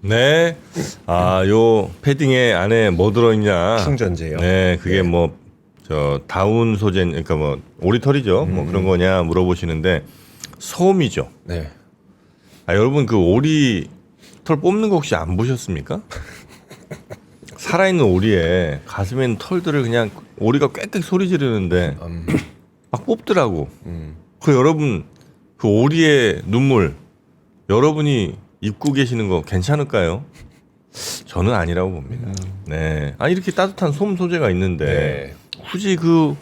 네. 요 패딩에 안에 뭐 들어있냐? 충전재요. 네, 그게 뭐 저 다운 소재, 그러니까 뭐 오리털이죠. 뭐 그런 거냐 물어보시는데 소음이죠. 네. 여러분 그 오리털 뽑는 거 혹시 안 보셨습니까? 살아있는 오리에 가슴에 있는 털들을 그냥 오리가 꽥꽥 소리 지르는데 막 뽑더라고. 그 여러분 그 오리의 눈물 여러분이 입고 계시는 거 괜찮을까요? 저는 아니라고 봅니다. 네. 이렇게 따뜻한 솜 소재가 있는데 네. 굳이 그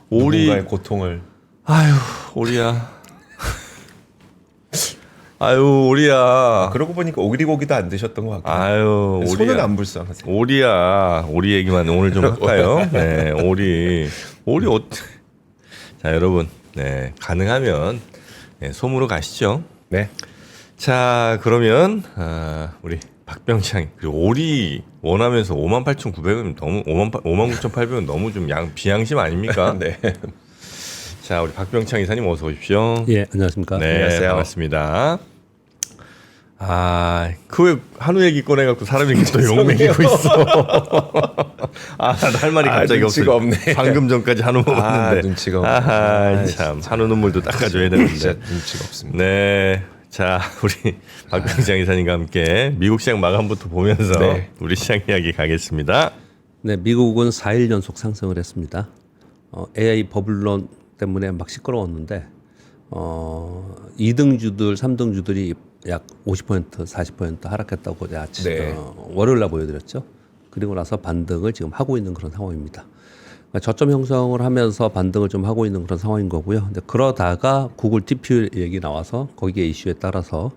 오리 누군가의 고통을. 아유 오리야. 아유 오리야. 그러고 보니까 오리고기도 안 드셨던 것 같고. 아유 손은 오리야. 안 불쌍하세요. 오리야. 오리 얘기만 오늘 좀 할까요? 네. 오리 자 여러분 네 가능하면 네, 솜으로 가시죠. 네. 자 그러면 우리 박병창 그리고 오리 원하면서 58,900원 너무 59,800원 너무 좀 비양심 아닙니까? 네. 자 우리 박병창 이사님 어서 오십시오. 예, 안녕하십니까? 네, 안녕하세요. 반갑습니다. 그 왜 한우 얘기 꺼내갖고 사람이 이렇게 또 욕먹이고 있어. 나도 할 말이 갑자기 눈치가 없어. 없네. 방금 전까지 한우 먹었는데. 눈치가 없네. 참 한우 눈물도 닦아줘야 되는데. 진짜 눈치가 없습니다. 네. 자, 우리 박병창 이사님과 함께 미국 시장 마감부터 보면서 네. 우리 시장 이야기 가겠습니다. 네, 미국은 4일 연속 상승을 했습니다. AI 버블론 때문에 막 시끄러웠는데 2등주들, 3등주들이 약 50%, 40% 하락했다고 아침 네. 월요일 날 보여드렸죠. 그리고 나서 반등을 지금 하고 있는 그런 상황입니다. 그러니까 저점 형성을 하면서 반등을 좀 하고 있는 그런 상황인 거고요. 근데 그러다가 구글 TPU 얘기 나와서 거기에 이슈에 따라서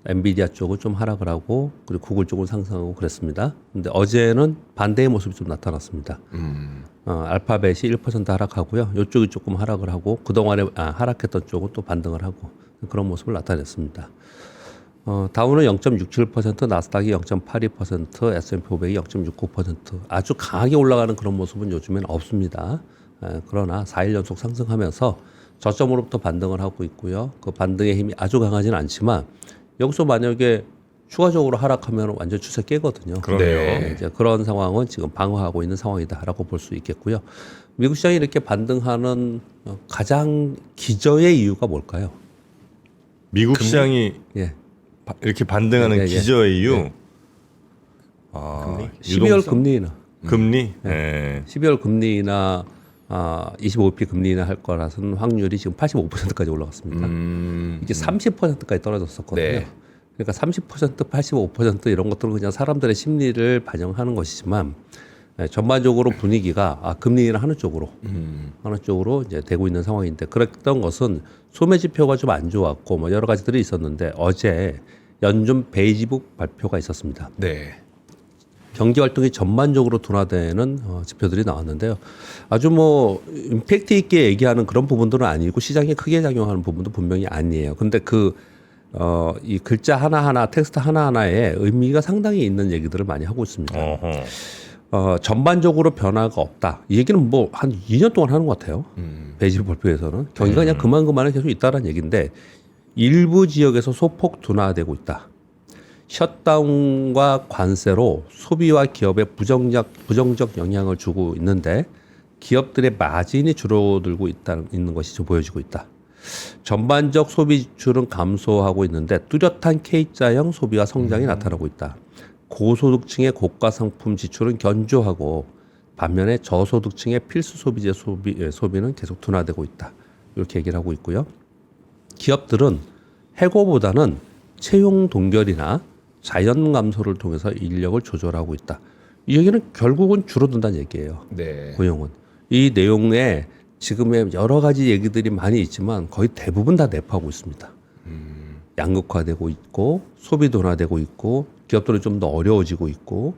엔비디아 쪽은 좀 하락을 하고 그리고 구글 쪽은 상승하고 그랬습니다. 근데 어제는 반대의 모습이 좀 나타났습니다. 알파벳이 1% 하락하고요. 이쪽이 조금 하락을 하고 그동안에 하락했던 쪽은 또 반등을 하고 그런 모습을 나타냈습니다. 다우는 0.67%, 나스닥이 0.82%, S&P 500이 0.69% 아주 강하게 올라가는 그런 모습은 요즘엔 없습니다. 그러나 4일 연속 상승하면서 저점으로부터 반등을 하고 있고요. 그 반등의 힘이 아주 강하지는 않지만 여기서 만약에 추가적으로 하락하면 완전 추세 깨거든요. 그러네요. 네, 이제 그런 상황은 지금 방어하고 있는 상황이다라고 볼 수 있겠고요. 미국 시장이 이렇게 반등하는 가장 기저의 이유가 뭘까요? 미국 시장이 예. 이렇게 반등하는 예, 예. 기저의 이유. 네. 12월 금리 인하. 금리? 네. 12월 금리 인하 25p 금리 인하 할 거라서는 확률이 지금 85%까지 올라갔습니다. 이게 30%까지 떨어졌었거든요. 네. 그러니까 30%, 85% 이런 것들은 그냥 사람들의 심리를 반영하는 것이지만 전반적으로 분위기가 금리 인하 하는 쪽으로 이제 되고 있는 상황인데 그랬던 것은 소매 지표가 좀 안 좋았고 뭐 여러 가지들이 있었는데 어제 연준 베이지북 발표가 있었습니다. 네. 경기 활동이 전반적으로 둔화되는 지표들이 나왔는데요. 아주 뭐 임팩트 있게 얘기하는 그런 부분들은 아니고 시장에 크게 작용하는 부분도 분명히 아니에요. 근데 이 글자 하나하나, 텍스트 하나하나에 의미가 상당히 있는 얘기들을 많이 하고 있습니다. 전반적으로 변화가 없다. 이 얘기는 뭐 한 2년 동안 하는 것 같아요. 베이지북 발표에서는 경기가 그냥 그만은 계속 있다라는 얘기인데 일부 지역에서 소폭 둔화되고 있다. 셧다운과 관세로 소비와 기업에 부정적 영향을 주고 있는데 기업들의 마진이 줄어들고 있는 것이 좀 보여지고 있다. 전반적 소비 지출은 감소하고 있는데 뚜렷한 K자형 소비와 성장이 나타나고 있다. 고소득층의 고가 상품 지출은 견조하고 반면에 저소득층의 필수 소비재 소비는 계속 둔화되고 있다. 이렇게 얘기를 하고 있고요. 기업들은 해고보다는 채용 동결이나 자연 감소를 통해서 인력을 조절하고 있다. 이 얘기는 결국은 줄어든다는 얘기예요. 네. 고용은. 이 내용에 지금의 여러 가지 얘기들이 많이 있지만 거의 대부분 다 내포하고 있습니다. 양극화되고 있고 소비 둔화되고 있고 기업들은 좀 더 어려워지고 있고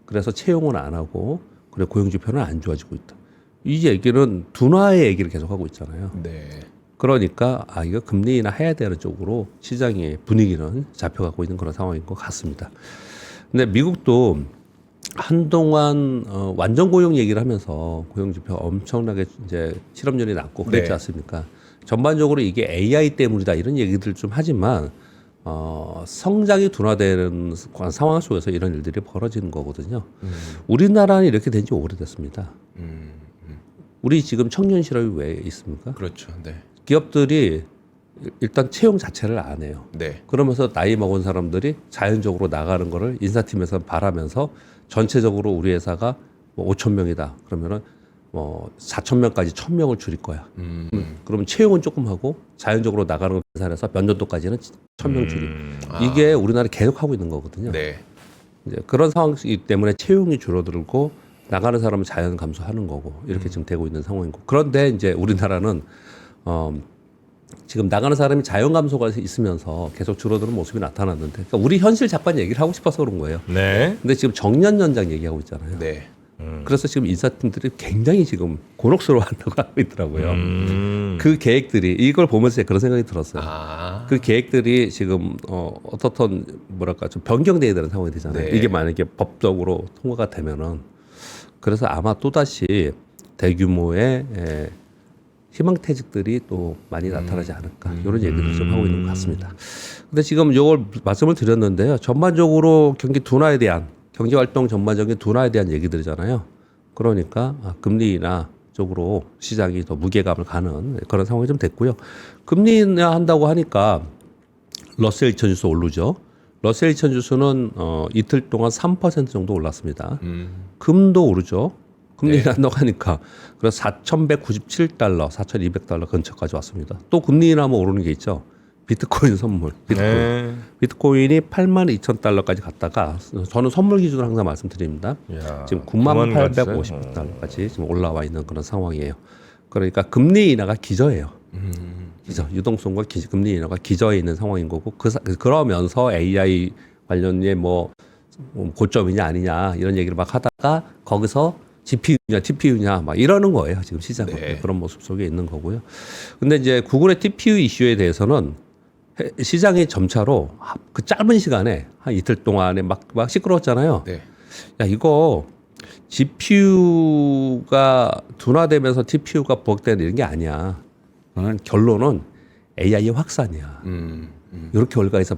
그래서 채용은 안 하고 그래 고용 지표는 안 좋아지고 있다. 이 얘기는 둔화의 얘기를 계속하고 있잖아요. 네. 그러니까 이거 금리 인하 해야 되는 쪽으로 시장의 분위기는 잡혀가고 있는 그런 상황인 것 같습니다. 근데 미국도 한동안 완전 고용 얘기를 하면서 고용 지표 엄청나게 이제 실업률이 낮고 그랬지 네. 않습니까? 전반적으로 이게 AI 때문이다 이런 얘기들 좀 하지만 성장이 둔화되는 상황 속에서 이런 일들이 벌어지는 거거든요. 우리나라는 이렇게 된 지 오래됐습니다. 우리 지금 청년 실업이 왜 있습니까? 그렇죠. 네. 기업들이 일단 채용 자체를 안 해요. 네. 그러면서 나이 먹은 사람들이 자연적으로 나가는 거를 인사팀에서 바라면서 전체적으로 우리 회사가 뭐 5천 명이다. 그러면은 뭐 4천 명까지 1,000 명을 줄일 거야. 그러면 채용은 조금 하고 자연적으로 나가는 걸 계산해서 몇 년도까지는 1,000명 줄이고 이게 우리나라 계속 하고 있는 거거든요. 네. 이제 그런 상황이기 때문에 채용이 줄어들고 나가는 사람은 자연 감소하는 거고 이렇게 지금 되고 있는 상황이고 그런데 이제 우리나라는 지금 나가는 사람이 자연 감소가 있으면서 계속 줄어드는 모습이 나타났는데 그러니까 우리 현실 잠깐 얘기를 하고 싶어서 그런 거예요. 네. 근데 지금 정년 연장 얘기하고 있잖아요. 네. 그래서 지금 인사팀들이 굉장히 지금 곤혹스러워한다고 하고 있더라고요. 그 계획들이 이걸 보면서 그런 생각이 들었어요. 그 계획들이 지금 어떻든 뭐랄까 좀 변경돼야 되는 상황이 되잖아요. 네. 이게 만약에 법적으로 통과가 되면은 그래서 아마 또 다시 대규모의 희망퇴직들이 또 많이 나타나지 않을까 이런 얘기를 좀 하고 있는 것 같습니다. 근데 지금 이걸 말씀을 드렸는데요. 전반적으로 경기 둔화에 대한 경제활동 전반적인 둔화에 대한 얘기들이잖아요. 그러니까 금리 인하 쪽으로 시장이 더 무게감을 가는 그런 상황이 좀 됐고요. 금리 인하 한다고 하니까 러셀 2000 지수 오르죠. 러셀 2000 지수는 이틀 동안 3% 정도 올랐습니다. 금도 오르죠. 금리 인하 한다고 하니까 그래서 4,197달러, 4,200달러 근처까지 왔습니다. 또 금리 인하하면 오르는 게 있죠. 비트코인 선물. 비트코인이 82,000달러까지 갔다가 저는 선물 기준으로 항상 말씀드립니다. 야, 지금 98,50달러까지 지금 올라와 있는 그런 상황이에요. 그러니까 금리 인하가 기저예요. 기저. 유동성과 금리 인하가 기저에 있는 상황인 거고 그러면서 AI 관련의 뭐 고점이냐 아니냐 이런 얘기를 막 하다가 거기서 GPU냐 TPU냐 막 이러는 거예요. 지금 시장은 네. 그런 모습 속에 있는 거고요. 근데 이제 구글의 TPU 이슈에 대해서는 시장이 점차로 그 짧은 시간에 한 이틀 동안에 막 시끄러웠잖아요. 네. 야 이거 GPU가 둔화되면서 TPU가 부각되는 이런 게 아니야. 결론은 AI의 확산이야. 이렇게 올가에서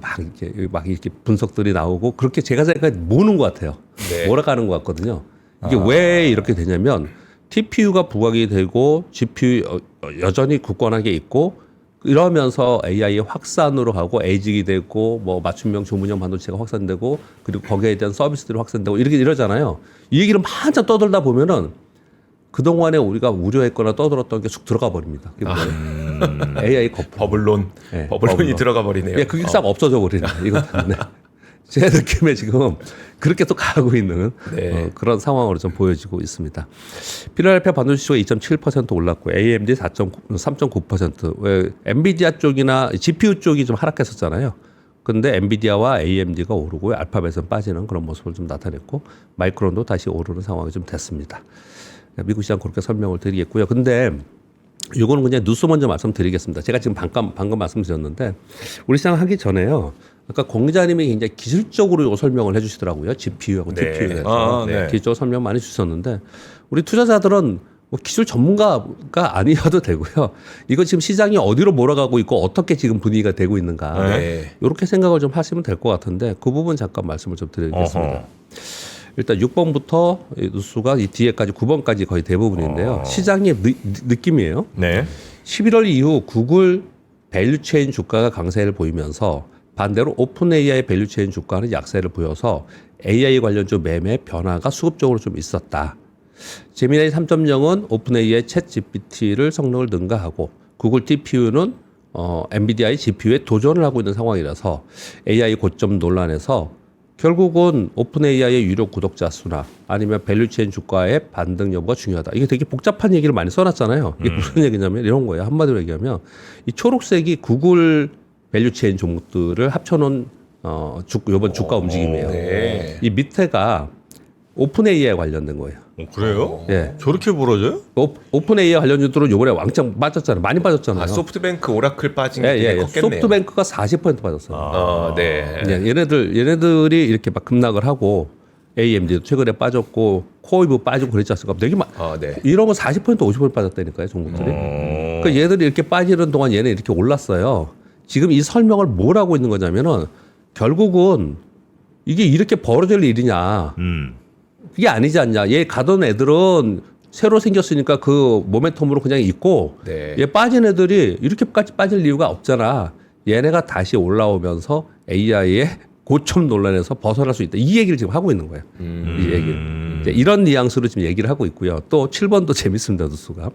막 이렇게 분석들이 나오고 그렇게 제가 생각해 모으는 것 같아요. 네. 몰아가는 것 같거든요. 이게 왜 이렇게 되냐면 TPU가 부각이 되고 GPU 여전히 굳건하게 있고 이러면서 AI의 확산으로 가고 에이직이 되고 뭐 맞춤형 조문형 반도체가 확산되고 그리고 거기에 대한 서비스들이 확산되고 이렇게 이러잖아요. 이 얘기를 한참 떠들다 보면은 그동안에 우리가 우려했거나 떠들었던 게 쑥 들어가 버립니다. AI 거품. 버블론. 네, 버블론이 버블론. 들어가 버리네요. 예, 그게 싹 없어져 버리는 이것 때문에. 제 느낌에 지금 그렇게 또 가고 있는 네. 그런 상황으로 좀 보여지고 있습니다. 필라델피아 반도체 지수가 2.7% 올랐고 AMD 3.9%. 왜 엔비디아 쪽이나 GPU 쪽이 좀 하락했었잖아요. 근데 엔비디아와 AMD가 오르고 알파벳은 빠지는 그런 모습을 좀 나타냈고 마이크론도 다시 오르는 상황이 좀 됐습니다. 미국 시장 그렇게 설명을 드리겠고요. 근데 이거는 그냥 뉴스 먼저 말씀드리겠습니다. 제가 지금 방금 말씀드렸는데 우리 시장 하기 전에요. 아까 공 기자님이 굉장히 기술적으로 이거 설명을 해주시더라고요. GPU하고 네. TPU에 대해서 네. 기술적으로 설명 많이 주셨는데 우리 투자자들은 뭐 기술 전문가가 아니어도 되고요. 이거 지금 시장이 어디로 몰아가고 있고 어떻게 지금 분위기가 되고 있는가 네. 이렇게 생각을 좀 하시면 될 것 같은데 그 부분 잠깐 말씀을 좀 드리겠습니다. 어허. 일단 6번부터 뉴스가 이 뒤에까지 9번까지 거의 대부분인데요. 시장의 느낌이에요. 네. 11월 이후 구글 밸류체인 주가가 강세를 보이면서 반대로 오픈 AI 밸류체인 주가는 약세를 보여서 AI 관련주 매매 변화가 수급적으로 좀 있었다. 제미나이 3.0은 오픈 AI 챗 GPT를 성능을 능가하고 구글 TPU는 엔비디아의 GPU에 도전을 하고 있는 상황이라서 AI 고점 논란에서 결국은 오픈 AI의 유료 구독자 수나 아니면 밸류체인 주가의 반등 여부가 중요하다. 이게 되게 복잡한 얘기를 많이 써놨잖아요. 이게 무슨 얘기냐면 이런 거예요. 한마디로 얘기하면 이 초록색이 구글 밸류체인 종목들을 합쳐놓은 이번 주가 움직임이에요. 네. 이 밑에가 오픈 AI에 관련된 거예요. 그래요? 예. 저렇게 벌어져요? 오픈 AI 관련주들은 요번에 왕창 빠졌잖아요. 많이 빠졌잖아요. 소프트뱅크 오라클 빠진 게 되게 컸겠네요. 소프트뱅크가 40% 빠졌어요. 네. 예, 얘네들이 이렇게 막 급락을 하고 AMD도 최근에 빠졌고 코이브 빠지고 그랬지 않습니까? 되게 네. 이런 거 40% 50% 빠졌다니까요, 종목들이. 그러니까 얘들이 이렇게 빠지는 동안 얘네 이렇게 올랐어요. 지금 이 설명을 뭘 하고 있는 거냐면은 결국은 이게 이렇게 벌어질 일이냐. 그게 아니지 않냐. 얘 가던 애들은 새로 생겼으니까 그 모멘텀으로 그냥 있고 네. 얘 빠진 애들이 이렇게까지 빠질 이유가 없잖아. 얘네가 다시 올라오면서 AI의 고점 논란에서 벗어날 수 있다. 이 얘기를 지금 하고 있는 거예요. 이 얘기를. 이제 이런 뉘앙스로 지금 얘기를 하고 있고요. 또 7번도 재밌습니다. 뉴스가.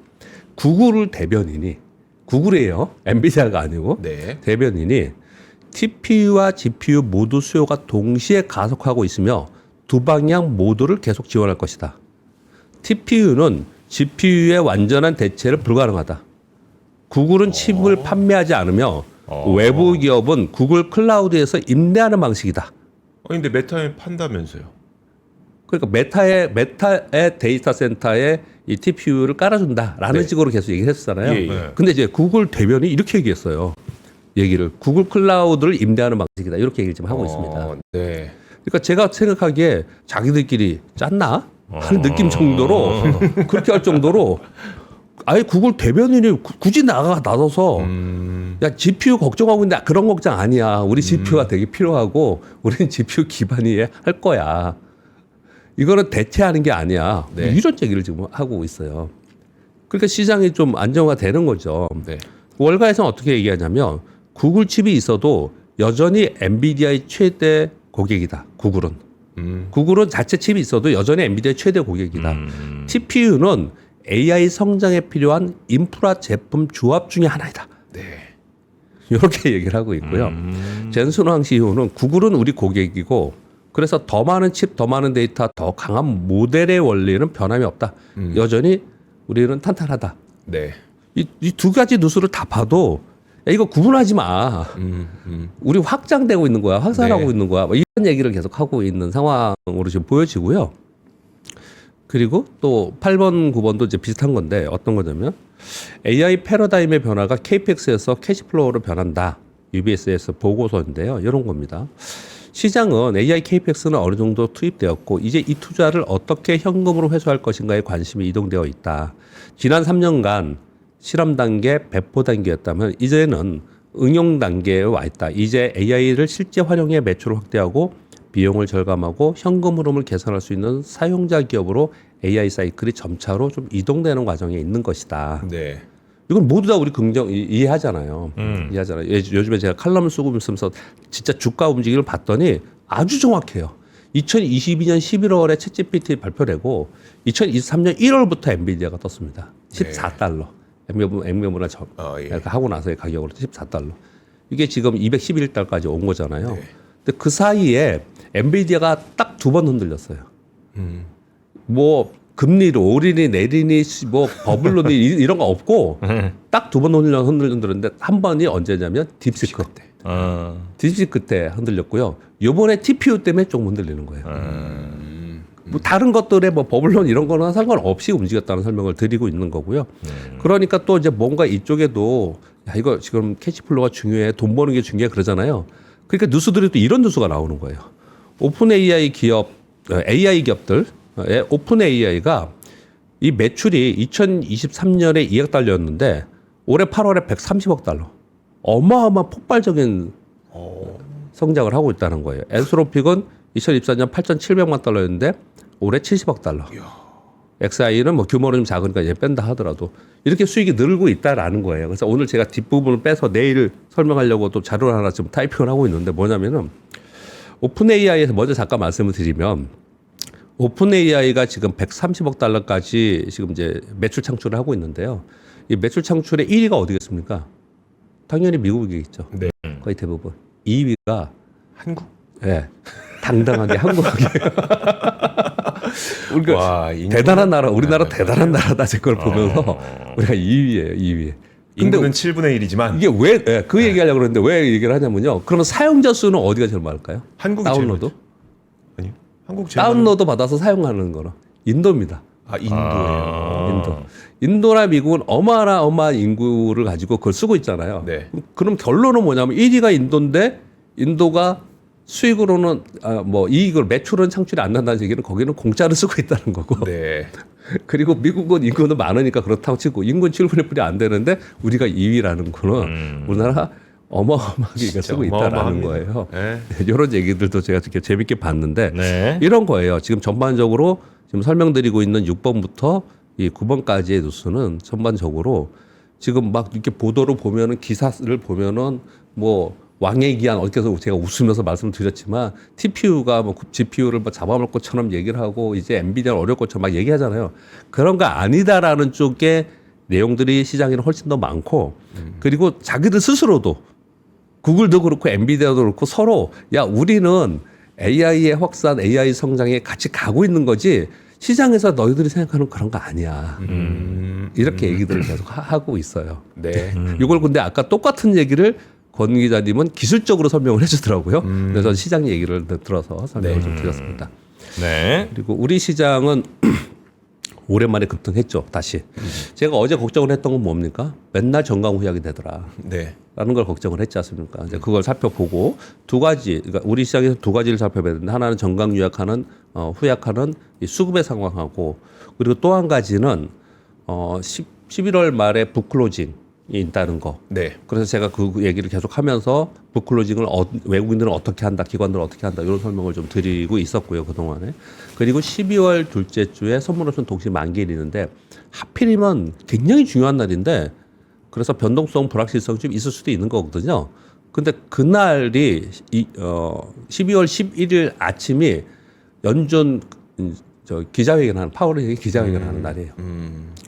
구글 대변인이 구글이에요. 엔비디아가 아니고 네. 대변인이 TPU와 GPU 모두 수요가 동시에 가속하고 있으며 두 방향 모두를 계속 지원할 것이다. TPU는 GPU의 완전한 대체를 불가능하다. 구글은 칩을 판매하지 않으며 외부 기업은 구글 클라우드에서 임대하는 방식이다. 근데 메타에 판다면서요? 그러니까 메타의 데이터 센터에 이 TPU를 깔아준다라는 네. 식으로 계속 얘기를 했었잖아요. 예, 예. 근데 이제 구글 대변이 이렇게 얘기했어요. 얘기를 구글 클라우드를 임대하는 방식이다. 이렇게 얘기를 지금 하고 있습니다. 네. 그러니까 제가 생각하기에 자기들끼리 짰나 하는 느낌 정도로 그렇게 할 정도로 아예 구글 대변인이 굳이 나서서 야 GPU 걱정하고 있는데 그런 걱정 아니야. 우리 GPU가 되게 필요하고 우리는 GPU 기반이 할 거야. 이거는 대체하는 게 아니야. 네. 이런 얘기를 지금 하고 있어요. 그러니까 시장이 좀 안정화되는 거죠. 네. 월가에서는 어떻게 얘기하냐면 구글 칩이 있어도 여전히 엔비디아의 최대 고객이다. 구글은. 구글은 자체 칩이 있어도 여전히 엔비디아의 최대 고객이다. TPU는 AI 성장에 필요한 인프라 제품 조합 중에 하나이다. 네. 이렇게 얘기를 하고 있고요. 젠슨황 CEO는 구글은 우리 고객이고 그래서 더 많은 칩, 더 많은 데이터, 더 강한 모델의 원리는 변함이 없다. 여전히 우리는 탄탄하다. 네. 이 두 가지 뉴스를 다 봐도 야, 이거 구분하지 마. 우리 확장되고 있는 거야. 확산하고 네. 있는 거야. 뭐 이런 얘기를 계속 하고 있는 상황으로 지금 보여지고요. 그리고 또 8번, 9번도 이제 비슷한 건데 어떤 거냐면 AI 패러다임의 변화가 KPX에서 캐시플로우로 변한다. UBS에서 보고서인데요. 이런 겁니다. 시장은 AI KPX는 어느 정도 투입되었고 이제 이 투자를 어떻게 현금으로 회수할 것인가에 관심이 이동되어 있다. 지난 3년간 실험 단계, 배포 단계였다면 이제는 응용 단계에 와 있다. 이제 AI를 실제 활용해 매출을 확대하고 비용을 절감하고 현금 흐름을 개선할 수 있는 사용자 기업으로 AI 사이클이 점차로 좀 이동되는 과정에 있는 것이다. 네. 이건 모두 다 우리 긍정 이해하잖아요. 이해하잖아요. 요즘에 제가 칼럼을 쓰고 있으면서 진짜 주가 움직임을 봤더니 아주 정확해요. 2022년 11월에 챗GPT 발표되고 2023년 1월부터 엔비디아가 떴습니다. 14달러. 액면분할 예. 하고 나서의 가격으로 14달러. 이게 지금 211달까지 온 거잖아요. 근데 그 사이에 엔비디아가 딱 두 번 흔들렸어요. 뭐 금리로 오리니 내리니 뭐 버블로니 이런 거 없고 딱 두 번 흔들렸는데 한 번이 언제냐면 딥시크 때. 딥시크 때 흔들렸고요. 요번에 TPU 때문에 좀 흔들리는 거예요. 뭐 다른 것들의 뭐 버블론 이런 거는 상관없이 움직였다는 설명을 드리고 있는 거고요. 그러니까 또 이제 뭔가 이쪽에도 야 이거 지금 캐시플로우가 중요해, 돈 버는 게 중요해 그러잖아요. 그러니까 뉴스들이 또 이런 뉴스가 나오는 거예요. 오픈 AI 기업, AI 기업들, 오픈 AI가 이 매출이 2023년에 2억 달러였는데 올해 8월에 130억 달러. 어마어마한 폭발적인 성장을 하고 있다는 거예요. 엔스로픽은 2024년 8,700만 달러였는데 올해 70억 달러. XI는 뭐 규모는 좀 작으니까 얘 뺀다 하더라도 이렇게 수익이 늘고 있다라는 거예요. 그래서 오늘 제가 뒷부분을 빼서 내일 설명하려고 또 자료를 하나 지금 타이핑을 하고 있는데 뭐냐면은 오픈 AI에서 먼저 잠깐 말씀을 드리면 오픈 AI가 지금 130억 달러까지 지금 이제 매출 창출을 하고 있는데요. 이 매출 창출의 1위가 어디겠습니까? 당연히 미국이겠죠. 네. 거의 대부분. 2위가 한국. 예. 당당하게 한국이에요. 우리가 와, 대단한 나라, 우리나라 대단한 나라다 제 걸 보면서 우리가 2위예요, 2위. 인구는 7분의 1이지만 이게 왜 그 얘기하려고 그러는데 왜 얘기를 하냐면요. 그러면 사용자 수는 어디가 제일 많을까요? 한국이 다운로드? 제일 아니요. 한국 제일 다운로드 받아서 사용하는 거는 인도입니다. 인도예요. 인도나 미국은 어마어마한 인구를 가지고 그걸 쓰고 있잖아요. 네. 그럼 결론은 뭐냐면 1위가 인도인데 인도가 수익으로는 뭐 이익을 매출은 창출이 안 난다는 얘기는 거기는 공짜로 쓰고 있다는 거고. 네. 그리고 미국은 인구는 많으니까 그렇다고 치고 인구는 7분의 1이 안 되는데 우리가 2위라는 거는 우리나라 어마어마하게 이거 쓰고 있다라는 거예요. 네. 이런 얘기들도 제가 되게 재밌게 봤는데 네. 이런 거예요. 지금 전반적으로 지금 설명드리고 있는 6번부터 이 9번까지의 뉴스는 전반적으로 지금 막 이렇게 보도를 보면은 기사를 보면은 뭐 왕의 기한 어디서 제가 웃으면서 말씀드렸지만 TPU가 뭐 GPU를 뭐 잡아먹을 것처럼 얘기를 하고 이제 엔비디아는 어려울 것처럼 막 얘기하잖아요. 그런 거 아니다라는 쪽에 내용들이 시장에는 훨씬 더 많고 그리고 자기들 스스로도 구글도 그렇고 엔비디아도 그렇고 서로 야 우리는 AI의 확산, AI 성장에 같이 가고 있는 거지 시장에서 너희들이 생각하는 그런 거 아니야. 이렇게 얘기들을 계속 하고 있어요. 네. 이걸 근데 아까 똑같은 얘기를 권 기자님은 기술적으로 설명을 해주더라고요. 그래서 시장 얘기를 들어서 설명을 좀 드렸습니다. 네. 그리고 우리 시장은 오랜만에 급등했죠. 다시. 제가 어제 걱정을 했던 건 뭡니까? 맨날 정강 후약이 되더라. 네. 라는 걸 걱정을 했지 않습니까? 이제 그걸 살펴보고 두 가지, 그러니까 우리 시장에서 두 가지를 살펴봐야 되는데 하나는 정강 후약하는 이 수급의 상황하고 그리고 또 한 가지는 11월 말에 북클로징이 있다는 거. 네. 그래서 제가 그 얘기를 계속 하면서 북클로징을 외국인들은 어떻게 한다, 기관들은 어떻게 한다 이런 설명을 좀 드리고 있었고요 그동안에. 그리고 12월 둘째 주에 선물옵션 동시 만기일이 있는데 하필이면 굉장히 중요한 날인데 그래서 변동성, 불확실성이 좀 있을 수도 있는 거거든요. 근데 그날이 12월 11일 아침이 연준 기자회견하는 파월의 기자회견하는 날이에요.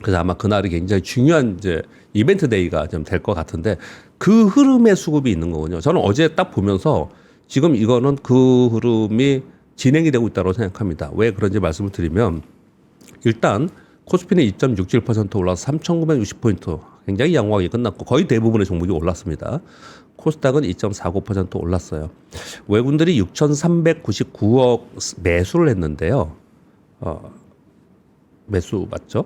그래서 아마 그날이 굉장히 중요한 이제 이벤트 데이가 좀 될 것 같은데 그 흐름의 수급이 있는 거군요. 저는 어제 딱 보면서 지금 이거는 그 흐름이 진행이 되고 있다고 생각합니다. 왜 그런지 말씀을 드리면 일단 코스피는 2.67% 올라서 3,960포인트 굉장히 양호하게 끝났고 거의 대부분의 종목이 올랐습니다. 코스닥은 2.49% 올랐어요. 외국인들이 6,399억 매수를 했는데요. 매수 맞죠?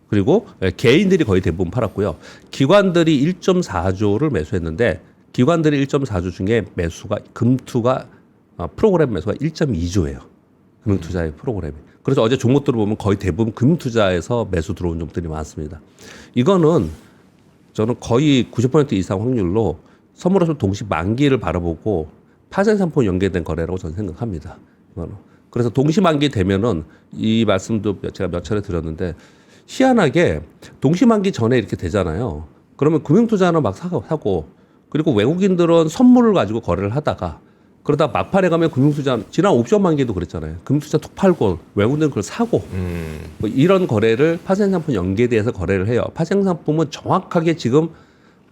그리고 개인들이 거의 대부분 팔았고요. 기관들이 1.4조를 매수했는데 기관들이 1.4조 중에 매수가 금투가 프로그램 매수가 1.2조예요. 금융투자의 프로그램이. 그래서 어제 종목들을 보면 거의 대부분 금융투자에서 매수 들어온 종목들이 많습니다. 이거는 저는 거의 90% 이상 확률로 선물옵션 동시 만기를 바라보고 파생 상품 연계된 거래라고 저는 생각합니다. 이거는. 그래서 동시 만기 되면은 이 말씀도 제가 몇 차례 드렸는데 희한하게 동시 만기 전에 이렇게 되잖아요. 그러면 금융투자는 막 사고 그리고 외국인들은 선물을 가지고 거래를 하다가 그러다 막판에 가면 금융투자 지난 옵션 만기도 그랬잖아요. 금융투자 툭 팔고 외국인들은 그걸 사고 뭐 이런 거래를 파생상품 연계돼서 거래를 해요. 파생상품은 정확하게 지금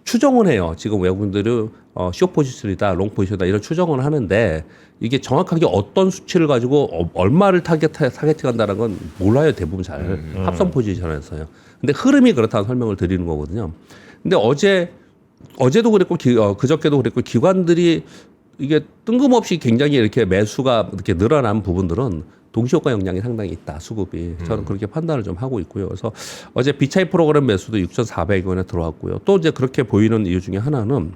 추정을 해요. 지금 외국인들은 숏 포지션이다, 롱 포지션이다 이런 추정을 하는데 이게 정확하게 어떤 수치를 가지고 얼마를 타겟팅한다는 건 몰라요. 대부분 잘 합선 포지션에서요. 근데 흐름이 그렇다는 설명을 드리는 거거든요. 근데 어제도 그랬고 그저께도 그랬고 기관들이 이게 뜬금없이 굉장히 이렇게 매수가 이렇게 늘어난 부분들은 동시효과 영향이 상당히 있다. 수급이. 저는 그렇게 판단을 좀 하고 있고요. 그래서 어제 비차이 프로그램 매수도 6,400원에 들어왔고요. 또 이제 그렇게 보이는 이유 중에 하나는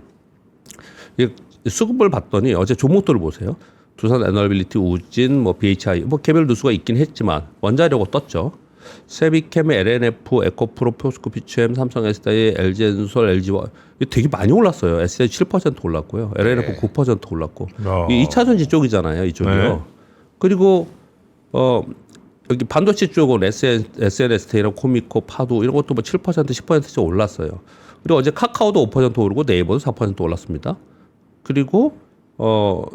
수급을 봤더니 어제 종목들을 보세요. 두산 에너빌리티, 우진, 뭐 BHI, 뭐 개별 누수가 있긴 했지만 원자력은 떴죠. 세비캠, LNF, 에코프로, 포스코, 피츠엠, 삼성 SDI, LG엔솔, LG와 되게 많이 올랐어요. SDI 7% 올랐고요. LNF 9% 올랐고. 이 2차전지 쪽이잖아요. 이쪽이요. 네. 그리고 여기 반도체 쪽은 SNS테이랑 코미코, 파도 이런 것도 뭐 7%, 10%씩 올랐어요. 그리고 어제 카카오도 5% 오르고 네이버도 4% 올랐습니다. 그리고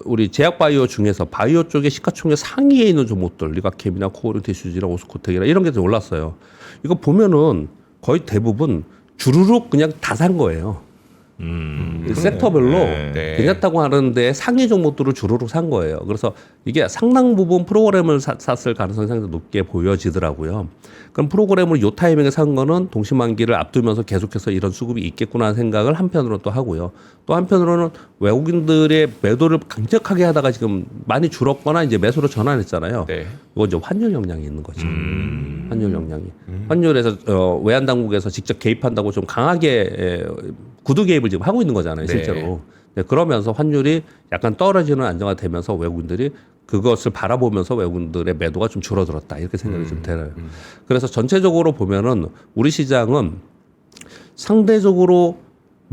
우리 제약바이오 중에서 바이오 쪽에 시가총액 상위에 있는 종목들 리가캠이나 코오르 티슈지나 오스코텍이나 이런 게 좀 올랐어요. 이거 보면은 거의 대부분 주르륵 그냥 다 산 거예요. 섹터별로 네. 괜찮다고 하는데 상위 종목들을 주르륵 산 거예요. 그래서 이게 상당 부분 프로그램을 샀을 가능성이 상당히 높게 보여지더라고요. 그럼 프로그램을 요 타이밍에 산 거는 동시만기를 앞두면서 계속해서 이런 수급이 있겠구나 하는 생각을 한편으로 또 하고요. 또 한편으로는 외국인들의 매도를 강력하게 하다가 지금 많이 줄었거나 이제 매수로 전환했잖아요. 네. 이건 이제 환율 영향이 있는 거죠. 환율 영향이. 환율에서 외환 당국에서 직접 개입한다고 좀 강하게 구두 개입을 지금 하고 있는 거잖아요, 실제로. 네, 그러면서 환율이 약간 떨어지는 안정화되면서 외국인들이 그것을 바라보면서 외국인들의 매도가 좀 줄어들었다 이렇게 생각이 좀 들어요. 그래서 전체적으로 보면은 우리 시장은 상대적으로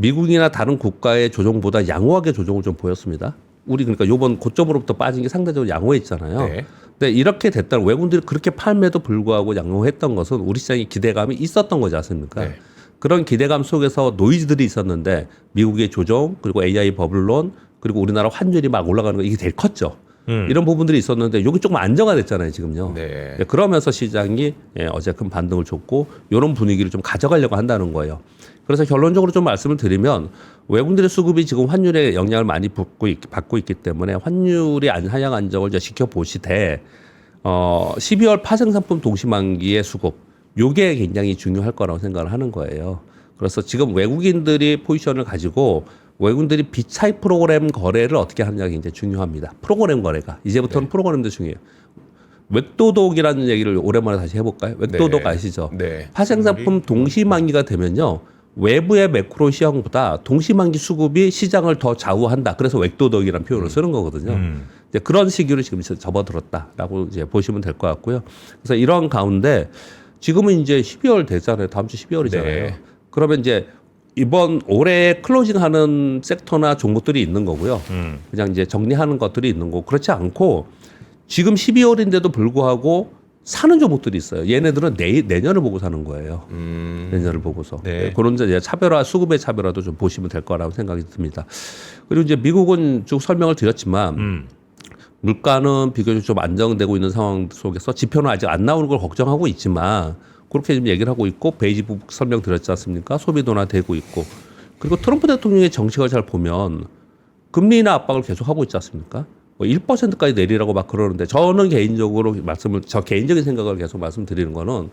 미국이나 다른 국가의 조정보다 양호하게 조정을 좀 보였습니다. 우리 그러니까 이번 고점으로부터 빠진 게 상대적으로 양호했잖아요. 네. 근데 이렇게 됐다는 외국인들이 그렇게 팔매도 불구하고 양호했던 것은 우리 시장에 기대감이 있었던 거지 않습니까? 네. 그런 기대감 속에서 노이즈들이 있었는데 미국의 조정 그리고 AI 버블론 그리고 우리나라 환율이 막 올라가는 거 이게 제일 컸죠. 이런 부분들이 있었는데 여기 조금 안정화됐잖아요 지금요. 네. 예, 그러면서 시장이 어제 큰 반등을 줬고 이런 분위기를 좀 가져가려고 한다는 거예요. 그래서 결론적으로 좀 말씀을 드리면 외국인들의 수급이 지금 환율에 영향을 많이 받고 있기 때문에 환율의 하향 안정을 이제 지켜보시되 12월 파생상품 동시만기의 수급 요게 굉장히 중요할 거라고 생각을 하는 거예요. 그래서 지금 외국인들이 포지션을 가지고 외국인들이 비차익 프로그램 거래를 어떻게 하느냐가 굉장히 중요합니다. 프로그램 거래가 이제부터는 프로그램도 중요해요. 웹도독이라는 얘기를 오랜만에 다시 해볼까요? 웹도독 네. 아시죠? 네. 파생상품 동시만기가 되면요. 외부의 매크로 시황보다 동시만기 수급이 시장을 더 좌우한다. 그래서 웹도독이라는 표현을 쓰는 거거든요. 이제 그런 시기로 지금 접어들었다라고 이제 보시면 될 것 같고요. 그래서 이런 가운데 지금은 이제 12월 되잖아요. 다음 주 12월이잖아요. 네. 그러면 이제 이번 올해 클로징하는 sek터나 종목들이 있는 거고요. 그냥 이제 정리하는 것들이 있는 거고 그렇지 않고 지금 12월인데도 불구하고 사는 종목들이 있어요. 얘네들은 내년을 보고 사는 거예요. 내년을 보고서. 네. 그런 이제 차별화, 수급의 차별화도 좀 보시면 될 거라고 생각이 듭니다. 그리고 이제 미국은 쭉 설명을 드렸지만 물가는 비교적 좀 안정되고 있는 상황 속에서 지표는 아직 안 나오는 걸 걱정하고 있지만 그렇게 지금 얘기를 하고 있고 베이지북 설명 드렸지 않습니까? 소비도나 되고 있고 그리고 트럼프 대통령의 정책을 잘 보면 금리 인하 압박을 계속 하고 있지 않습니까? 뭐 1%까지 내리라고 막 그러는데 저는 개인적으로 저 개인적인 생각을 계속 말씀드리는 거는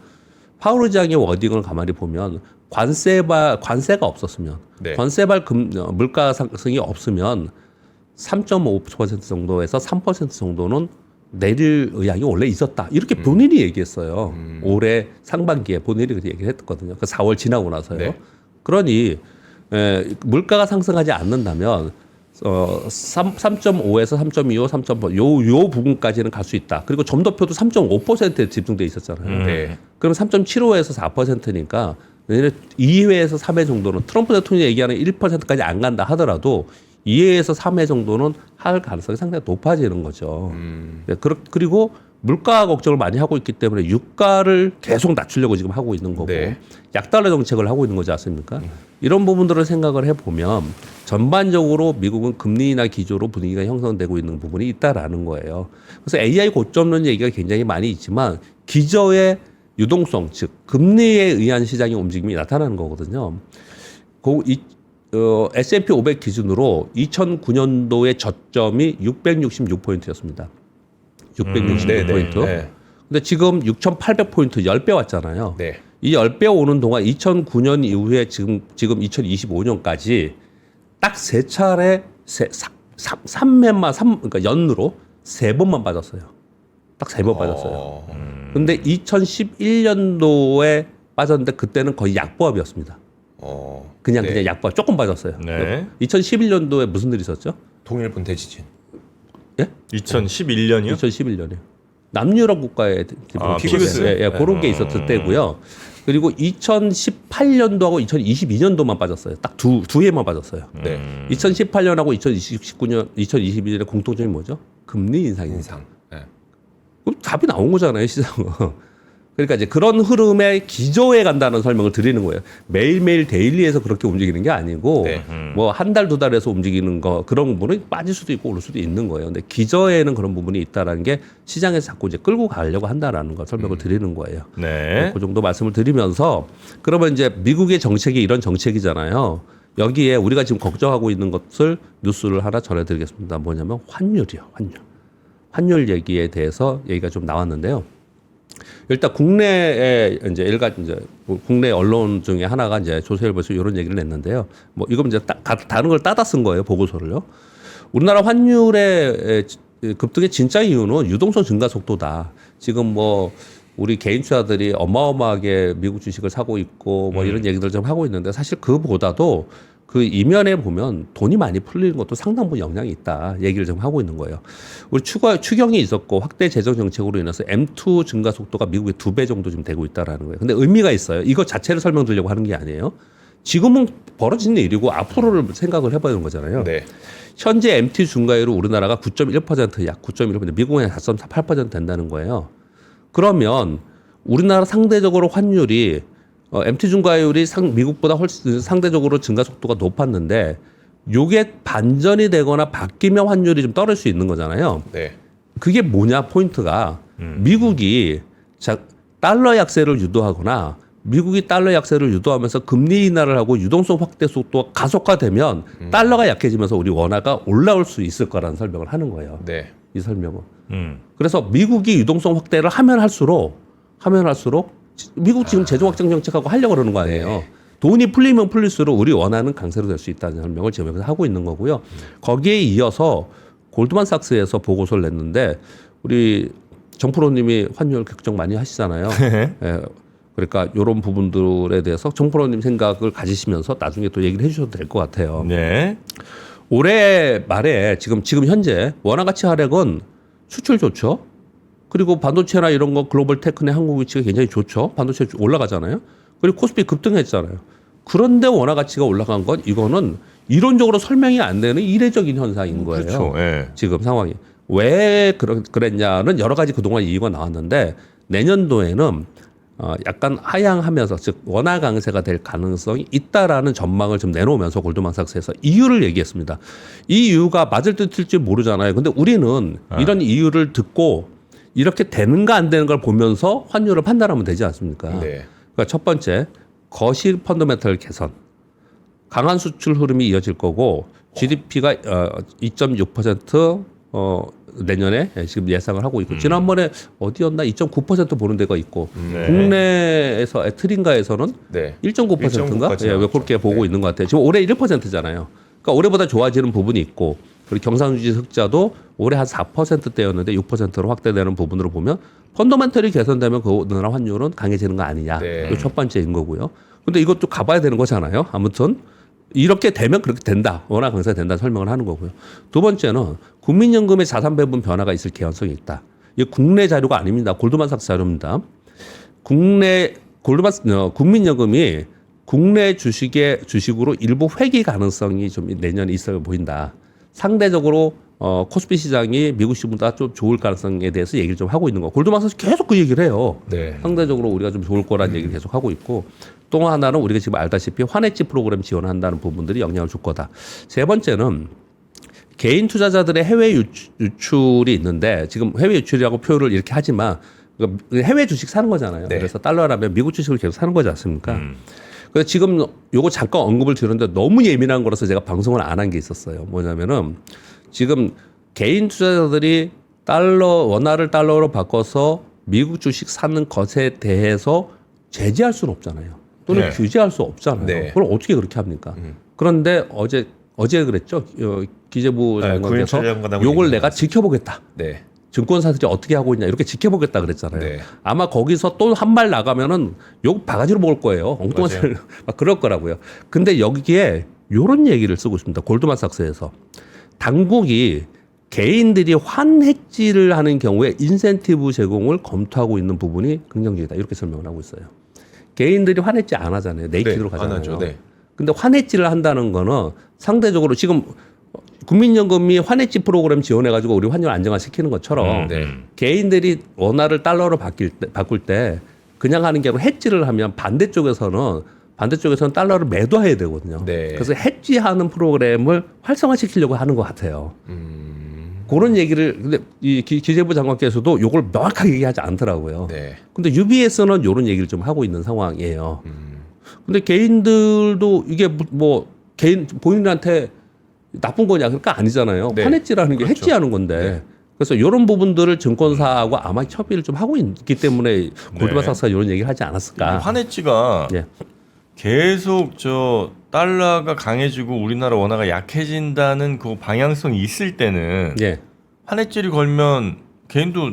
파월 의장의 워딩을 가만히 보면 관세가 없었으면 네. 관세발 물가 상승이 없으면 3.5% 정도에서 3% 정도는 내릴 의향이 원래 있었다. 이렇게 본인이 얘기했어요. 올해 상반기에 본인이 그렇게 얘기를 했거든요. 그 4월 지나고 나서요. 네. 그러니 물가가 상승하지 않는다면 3.5에서 3.25, 3.8 요 부분까지는 갈 수 있다. 그리고 점도표도 3.5%에 집중돼 있었잖아요. 네. 그럼 3.75에서 4%니까 내년 2회에서 3회 정도는 트럼프 대통령이 얘기하는 1%까지 안 간다 하더라도 2회에서 3회 정도는 할 가능성이 상당히 높아지는 거죠. 네, 그리고 물가 걱정을 많이 하고 있기 때문에 유가를 계속 낮추려고 지금 하고 있는 거고 네. 약달러 정책을 하고 있는 거지 않습니까? 이런 부분들을 생각을 해보면 전반적으로 미국은 금리 인하 기조로 분위기가 형성되고 있는 부분이 있다라는 거예요. 그래서 AI 고점론 얘기가 굉장히 많이 있지만 기저의 유동성, 즉 금리에 의한 시장의 움직임이 나타나는 거거든요. S&P 500 기준으로 2009년도의 저점이 666포인트였습니다. 666포인트. 네. 근데 지금 6,800포인트 10배 왔잖아요. 네. 이 10배 오는 동안 2009년 이후에 지금 2025년까지 딱 세 차례 3회만 그러니까 연으로 3번만 빠졌어요. 딱 3번 빠졌어요. 근데 2011년도에 빠졌는데 그때는 거의 약보합이었습니다. 그냥 약보합 조금 빠졌어요. 네. 2011년도에 무슨 일이 있었죠? 통일분 대지진. 예? 2011년이요? 2011년이요. 남유럽 국가의 피그스. 그런 게 있었을 때고요. 그리고 2018년도하고 2022년도만 빠졌어요. 딱 두 해만 빠졌어요. 네. 2018년하고 2019년, 2022년의 공통점이 뭐죠? 금리 인상입니다. 인상. 네. 그럼 답이 나온 거잖아요, 시장은. 그러니까 이제 그런 흐름의 기저에 간다는 설명을 드리는 거예요. 매일매일 데일리에서 그렇게 움직이는 게 아니고 네. 뭐 한 달, 두 달에서 움직이는 거 그런 부분은 빠질 수도 있고 오를 수도 있는 거예요. 근데 기저에는 그런 부분이 있다라는 게 시장에서 자꾸 이제 끌고 가려고 한다라는 걸 설명을 드리는 거예요. 네. 그 정도 말씀을 드리면서 그러면 이제 미국의 정책이 이런 정책이잖아요. 여기에 우리가 지금 걱정하고 있는 것을 뉴스를 하나 전해드리겠습니다. 뭐냐면 환율이요. 환율 얘기에 대해서 얘기가 좀 나왔는데요. 일단 국내에 이제 국내 언론 중에 하나가 이제 조선일보에서 이런 얘기를 냈는데요. 뭐 이건 이제 다른 걸 따다 쓴 거예요. 보고서를요. 우리나라 환율의 급등의 진짜 이유는 유동성 증가 속도다. 지금 뭐 우리 개인 투자들이 어마어마하게 미국 주식을 사고 있고 뭐 이런 얘기들 좀 하고 있는데 사실 그보다도 그 이면에 보면 돈이 많이 풀리는 것도 상당 부분 영향이 있다 얘기를 좀 하고 있는 거예요. 우리 추경이 있었고 확대 재정 정책으로 인해서 M2 증가 속도가 미국의 2배 정도 좀 되고 있다라는 거예요. 근데 의미가 있어요. 이거 자체를 설명드리려고 하는 게 아니에요. 지금은 벌어진 일이고 앞으로를 생각을 해봐야 되는 거잖아요. 네. 현재 MT 중과율로 우리나라가 9.1% 약 9.1% 미국은 4.48% 된다는 거예요. 그러면 우리나라 상대적으로 환율이 MT 중과율이 미국보다 훨씬 상대적으로 증가 속도가 높았는데 요게 반전이 되거나 바뀌면 환율이 좀 떨어질 수 있는 거잖아요. 네. 그게 뭐냐 포인트가 미국이 달러 약세를 유도하거나 미국이 달러 약세를 유도하면서 금리 인하를 하고 유동성 확대 속도가 가속화되면 달러가 약해지면서 우리 원화가 올라올 수 있을 거라는 설명을 하는 거예요. 네. 이 설명은. 그래서 미국이 유동성 확대를 하면 할수록 미국 지금 재정 확장 정책하고 하려고 그러는 거 아니에요. 네. 돈이 풀리면 풀릴수록 우리 원화는 강세로 될 수 있다는 설명을 지금 여기서 하고 있는 거고요. 거기에 이어서 골드만삭스에서 보고서를 냈는데 우리 정프로님이 환율 걱정 많이 하시잖아요. 예, 그러니까 이런 부분들에 대해서 정프로님 생각을 가지시면서 나중에 또 얘기를 해주셔도 될 것 같아요. 네. 올해 말에 지금 현재 원화 가치 하락은 수출 좋죠. 그리고 반도체나 이런 거 글로벌 테크의 한국 위치가 굉장히 좋죠. 반도체 올라가잖아요. 그리고 코스피 급등했잖아요. 그런데 원화 가치가 올라간 건 이거는 이론적으로 설명이 안 되는 이례적인 현상인 거예요. 그렇죠. 예. 지금 상황이. 왜 그랬냐는 여러 가지 그동안 이유가 나왔는데 내년도에는 약간 하향하면서 즉 원화 강세가 될 가능성이 있다라는 전망을 좀 내놓으면서 골드만삭스에서 이유를 얘기했습니다. 이 이유가 맞을 듯 틀지 모르잖아요. 근데 우리는 이런 이유를 듣고 이렇게 되는가 안 되는 걸 보면서 환율을 판단하면 되지 않습니까? 네. 그러니까 첫 번째 거시 펀더멘털 개선, 강한 수출 흐름이 이어질 거고 GDP가 2.6% 내년에 지금 예상을 하고 있고 지난번에 어디였나 2.9% 보는 데가 있고 네. 국내에서 트린가에서는 네. 1.9%인가 1.9까지 왜 그렇게 보고 네. 있는 것 같아요. 지금 올해 1%잖아요. 그러니까 올해보다 좋아지는 부분이 있고 그리고 경상주지 흑자도 올해 한 4%대였는데 6%로 확대되는 부분으로 보면 펀더멘털이 개선되면 그 나라 환율은 강해지는 거 아니냐. 네. 이거 첫 번째인 거고요. 근데 이것도 가봐야 되는 거잖아요. 아무튼 이렇게 되면 그렇게 된다. 원화 강세가 된다 설명을 하는 거고요. 두 번째는 국민연금의 자산 배분 변화가 있을 개연성이 있다. 이게 국내 자료가 아닙니다. 골드만삭스 자료입니다. 국민연금이 국내 주식으로 일부 회귀 가능성이 좀 내년에 있어 보인다. 상대적으로 코스피 시장이 미국 시보다 좀 좋을 가능성에 대해서 얘기를 좀 하고 있는 거. 골드만삭스 계속 그 얘기를 해요. 네. 상대적으로 우리가 좀 좋을 거라는 얘기를 계속 하고 있고 또 하나는 우리가 지금 알다시피 환해지 프로그램 지원한다는 부분들이 영향을 줄 거다. 세 번째는 개인 투자자들의 해외 유출이 있는데 지금 해외 유출이라고 표현을 이렇게 하지만 해외 주식 사는 거잖아요. 네. 그래서 달러라면 미국 주식을 계속 사는 거지 않습니까? 그래서 지금 요거 잠깐 언급을 드렸는데 너무 예민한 거라서 제가 방송을 안 한 게 있었어요. 뭐냐면은 지금 개인 투자자들이 원화를 달러로 바꿔서 미국 주식 사는 것에 대해서 제재할 수는 없잖아요. 또는 네. 규제할 수 없잖아요. 네. 그걸 어떻게 그렇게 합니까? 그런데 어제 그랬죠. 기재부 네, 장관께서 구인처장관하고 요걸 얘기가 내가 지켜보겠다. 네. 증권사들이 어떻게 하고 있냐 이렇게 지켜보겠다 그랬잖아요. 네. 아마 거기서 또 한 발 나가면은 욕 바가지로 먹을 거예요. 엉뚱한 맞아요. 소리를 막 그럴 거라고요. 근데 여기에 요런 얘기를 쓰고 있습니다. 골드만삭스에서 당국이 개인들이 환해지를 하는 경우에 인센티브 제공을 검토하고 있는 부분이 긍정적이다. 이렇게 설명을 하고 있어요. 개인들이 환해지 안 하잖아요. 네이키드로 안 가잖아요. 하죠. 네. 근데 환해지를 한다는 거는 상대적으로 지금 국민연금이 환해지 프로그램 지원해가지고 우리 환율 안정화 시키는 것처럼 네. 개인들이 원화를 달러로 바꿀 때 그냥 하는 게 아니라 해지를 하면 반대쪽에서는 달러를 매도해야 되거든요. 네. 그래서 해지하는 프로그램을 활성화시키려고 하는 것 같아요. 그런 얘기를 근데 이 기재부 장관께서도 이걸 명확하게 얘기하지 않더라고요. 네. 근데 UBS는 이런 얘기를 좀 하고 있는 상황이에요. 근데 개인들도 이게 뭐 개인 본인한테 나쁜 거냐 그러니까 아니잖아요. 네. 환해지라는 게 그렇죠. 해지하는 건데. 네. 그래서 이런 부분들을 증권사하고 아마 협의를 좀 하고 있기 때문에 골드만삭스가 이런 얘기를 하지 않았을까. 환해지가 예. 계속 달러가 강해지고 우리나라 원화가 약해진다는 그 방향성이 있을 때는 예. 환해지를 걸면 개인도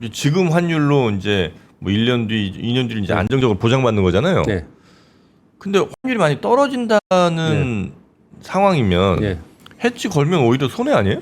이제 지금 환율로 이제 뭐 1년 뒤, 2년 뒤를 이제 안정적으로 보장받는 거잖아요. 예. 근데 환율이 많이 떨어진다는 상황이면 예. 해지 걸면 오히려 손해 아니에요?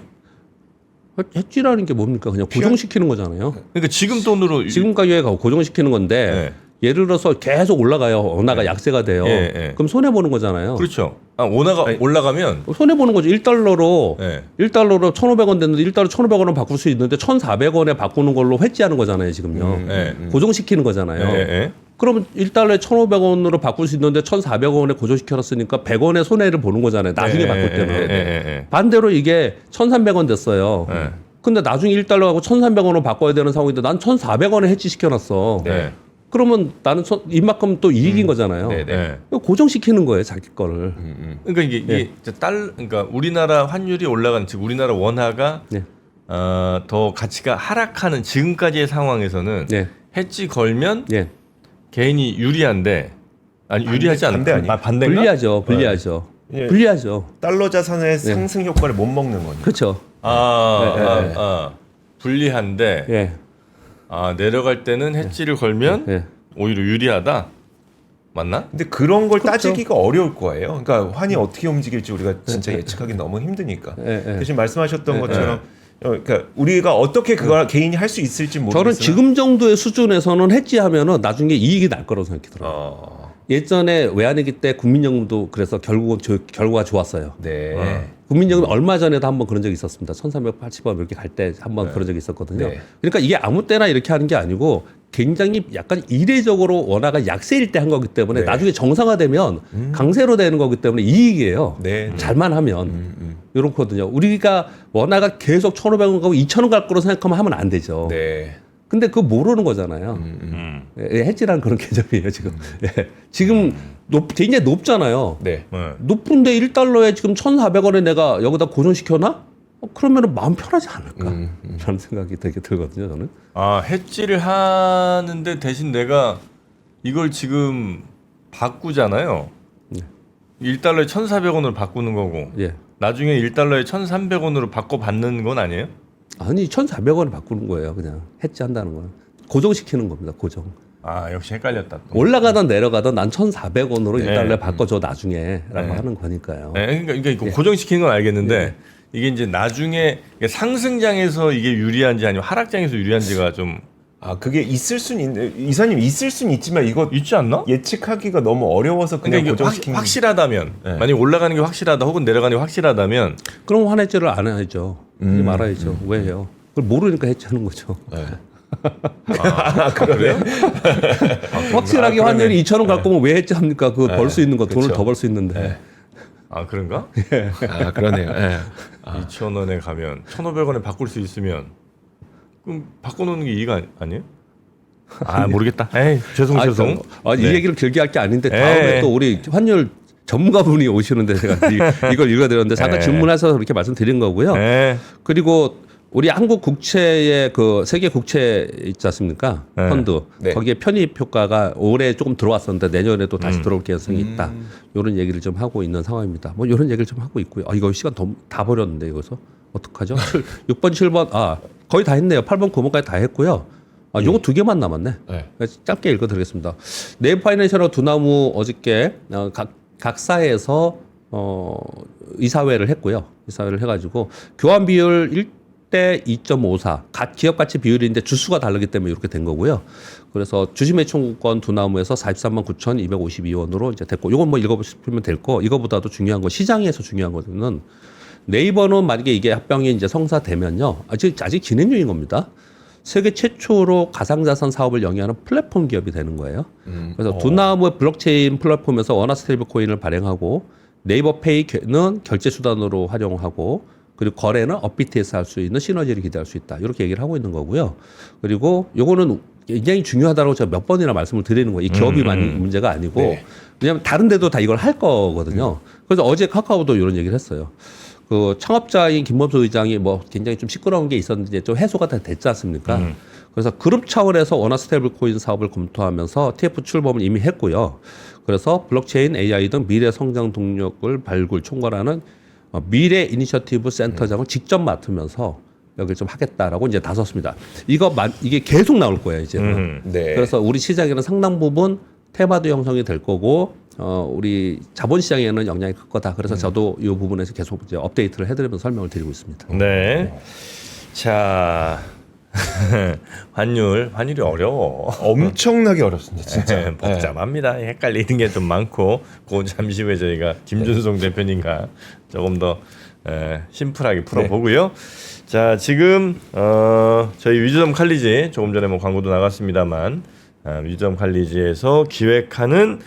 해지라는 게 뭡니까? 그냥 고정시키는 거잖아요. 그러니까 지금 돈으로 지금 가격에 고정시키는 건데 네. 예를 들어서 계속 올라가요. 원화가 약세가 돼요. 예, 예. 그럼 손해 보는 거잖아요. 그렇죠. 아, 원화가 올라가면 손해 보는 거죠. 1달러로 예. 1달러로 1,500원 됐는데 1달러 1,500원을 바꿀 수 있는데 1,400원에 바꾸는 걸로 회지하는 거잖아요, 지금요. 예. 고정시키는 거잖아요. 예, 예. 그러면 1달러에 1,500원으로 바꿀 수 있는데 1,400원에 고정시켜놨으니까 100원의 손해를 보는 거잖아요. 나중에 예, 바꿀 예, 때는. 예, 예, 예. 반대로 이게 1,300원 됐어요. 예. 근데 나중에 1달러하고 1,300원으로 바꿔야 되는 상황인데 난 1,400원에 해지시켜놨어. 네. 그러면 나는 이만큼 또 이익인 거잖아요. 네, 네. 예. 이거 고정시키는 거예요, 자기 거를. 그러니까 이게 그러니까 우리나라 환율이 올라가는 즉 우리나라 원화가 네. 더 가치가 하락하는 지금까지의 상황에서는 네. 해지 걸면 예. 개인이 유리한데 아니 유리하지 않나? 반대 아니에요? 반대인가? 불리하죠. 예. 불리하죠. 달러 자산의 상승 효과를 못 먹는 거니까. 그렇죠. 불리한데 예. 내려갈 때는 해지를 걸면 예. 오히려 유리하다. 맞나? 근데 그런 걸 그렇죠. 따지기가 어려울 거예요. 그러니까 환이 어떻게 움직일지 우리가 진짜 예측하기 너무 힘드니까. 예. 대신 말씀하셨던 것처럼 그러니까 우리가 어떻게 그걸 개인이 할 수 있을지 저는 모르겠어요. 지금 정도의 수준에서는 해지하면은 나중에 이익이 날 거라고 생각하더라고요. 예전에 외환위기 때 국민연금도 그래서 결국은 결과가 좋았어요. 네. 국민연금 얼마 전에도 한번 그런 적이 있었습니다. 1,380원 이렇게 갈 때 한번 그런 적이 있었거든요. 네. 그러니까 이게 아무 때나 이렇게 하는 게 아니고 굉장히 약간 이례적으로 원화가 약세일 때 한 거기 때문에 네. 나중에 정상화되면 강세로 되는 거기 때문에 이익이에요. 네. 잘만 하면. 이렇거든요. 우리가 원화가 계속 1,500원 가고 2,000원 갈 거로 생각하면 하면 안 되죠. 네. 근데 그거 모르는 거잖아요. 예, 해지라는 그런 개념이에요, 지금. 예. 지금 굉장히 높잖아요. 네. 높은데 1달러에 지금 1,400원에 내가 여기다 고정시켜놔? 그러면 마음 편하지 않을까? 라는 생각이 되게 들거든요, 저는. 해지를 하는데 대신 내가 이걸 지금 바꾸잖아요. 1달러에 1,400원으로 바꾸는 거고 예. 나중에 1달러에 1,300원으로 바꿔 받는 건 아니에요? 아니, 1,400원을 바꾸는 거예요, 그냥. 해지한다는 건. 고정시키는 겁니다, 고정. 역시 헷갈렸다. 또. 올라가든 내려가든 난 1,400원으로 1달러에 바꿔줘, 나중에. 라고 네. 하는 거니까요. 그러니까 이거 고정시키는 건 알겠는데 이게 이제 나중에 상승장에서 이게 유리한지 아니면 하락장에서 유리한지가 좀 그게 있을 수는 있는 이사님 있을 수는 있지만 이거 있지 않나? 예측하기가 너무 어려워서 그냥 그러니까 이게 고정시키는 확실하다면 네. 만약 올라가는 게 확실하다 혹은 내려가는 게 확실하다면 그럼 환해지를 안 해야죠. 하지 말아야죠. 왜 해요? 그걸 모르니까 해지하는 거죠. 네. 그래요? 확실하게 환율이 2,000원 갈 거면 왜 해지합니까? 그거 벌 수 있는 거 돈을 그렇죠. 더 벌 수 있는데. 그런가? 그러네요. 네. 2,000원에 가면 1,500원에 바꿀 수 있으면 그럼 바꿔놓는 게 이익 아니에요? 모르겠다. 죄송. 이 네. 얘기를 길게 할 게 아닌데 다음에 또 우리 환율 전문가분이 오시는데 제가 이걸 읽어드렸는데 잠깐 질문해서 그렇게 말씀드린 거고요. 네. 그리고 우리 한국 국채의 그 세계 국채 있지 않습니까? 네. 펀드. 네. 거기에 편입 효과가 올해 조금 들어왔었는데 내년에도 다시 들어올 가능성이 있다. 이런 얘기를 좀 하고 있는 상황입니다. 뭐 이런 얘기를 좀 하고 있고요. 이거 시간 다 버렸는데 이거서 어떡하죠? 6번, 7번 거의 다 했네요. 8번, 9번까지 다 했고요. 요거 두 개만 남았네. 네. 짧게 읽어드리겠습니다. 네이버 파이낸셜하고 두나무 어저께 각사에서 이사회를 했고요. 이사회를 해가지고 교환 비율 1대 2.54. 각 기업 가치 비율인데 주수가 다르기 때문에 이렇게 된 거고요. 그래서 주식매출권 두나무에서 43만 9,252원으로 이제 됐고, 이건 뭐 읽어보시면 될 거. 이거보다도 중요한 건 시장에서 중요한 거는 네이버는 만약에 이게 합병이 이제 성사되면요, 아직 진행 중인 겁니다. 세계 최초로 가상자산 사업을 영위하는 플랫폼 기업이 되는 거예요. 그래서 두나무의 블록체인 플랫폼에서 원화 스테이블 코인을 발행하고 네이버 페이는 결제 수단으로 활용하고 그리고 거래는 업비트에서 할 수 있는 시너지를 기대할 수 있다. 이렇게 얘기를 하고 있는 거고요. 그리고 요거는 굉장히 중요하다고 제가 몇 번이나 말씀을 드리는 거예요. 이 기업이만 문제가 아니고 네. 왜냐하면 다른 데도 다 이걸 할 거거든요. 그래서 어제 카카오도 이런 얘기를 했어요. 그 창업자인 김범수 의장이 뭐 굉장히 좀 시끄러운 게 있었는데 좀 해소가 다 됐지 않습니까? 그래서 그룹 차원에서 원화 스테이블 코인 사업을 검토하면서 TF 출범을 이미 했고요. 그래서 블록체인, AI 등 미래 성장 동력을 발굴 총괄하는 미래 이니셔티브 센터장을 직접 맡으면서 여기를 좀 하겠다라고 이제 나섰습니다. 이게 계속 나올 거예요, 이제. 네. 그래서 우리 시장에는 상당 부분 테마도 형성이 될 거고, 우리 자본 시장에는 영향이 클 거다. 그래서 저도 이 부분에서 계속 이제 업데이트를 해드리면서 설명을 드리고 있습니다. 네. 자, 환율이 어려워. 엄청나게 어렵습니다, 진짜. 네, 복잡합니다. 헷갈리는 게 좀 많고, 그건 잠시 후에 저희가 김준성 대표님과 조금 더 심플하게 풀어보고요. 자, 지금 저희 위즈덤 칼리지 조금 전에 뭐 광고도 나갔습니다만 위즈덤 칼리지에서 기획하는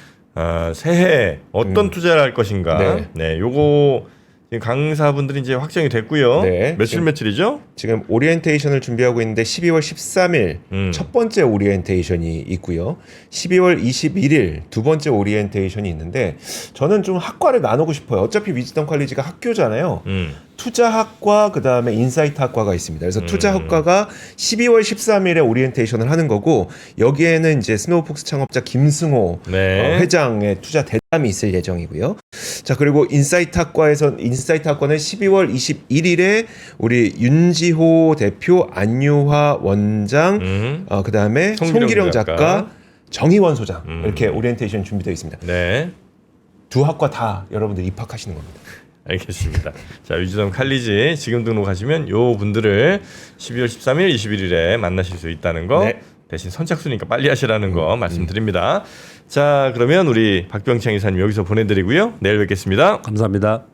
새해 어떤 투자를 할 것인가. 네, 요거 지금 강사분들이 이제 확정이 됐고요. 네, 며칠이죠? 지금 오리엔테이션을 준비하고 있는데 12월 13일 첫 번째 오리엔테이션이 있고요. 12월 21일 두 번째 오리엔테이션이 있는데 저는 좀 학과를 나누고 싶어요. 어차피 위즈덤 컬리지가 학교잖아요. 투자학과 그다음에 인사이트 학과가 있습니다. 그래서 투자학과가 12월 13일에 오리엔테이션을 하는 거고 여기에는 이제 스노우폭스 창업자 김승호 회장의 투자 대담이 있을 예정이고요. 자, 그리고 인사이트 학과는 12월 21일에 우리 윤지호 대표, 안유화 원장, 그다음에 송기령 작가, 정희원 소장 이렇게 오리엔테이션 준비되어 있습니다. 네. 두 학과 다 여러분들 입학하시는 겁니다. 알겠습니다. 자, 위즈덤 칼리지 지금 등록하시면 요 분들을 12월 13일, 21일에 만나실 수 있다는 거. 대신 선착순이니까 빨리 하시라는 거 말씀드립니다. 자, 그러면 우리 박병창 이사님 여기서 보내드리고요. 내일 뵙겠습니다. 감사합니다.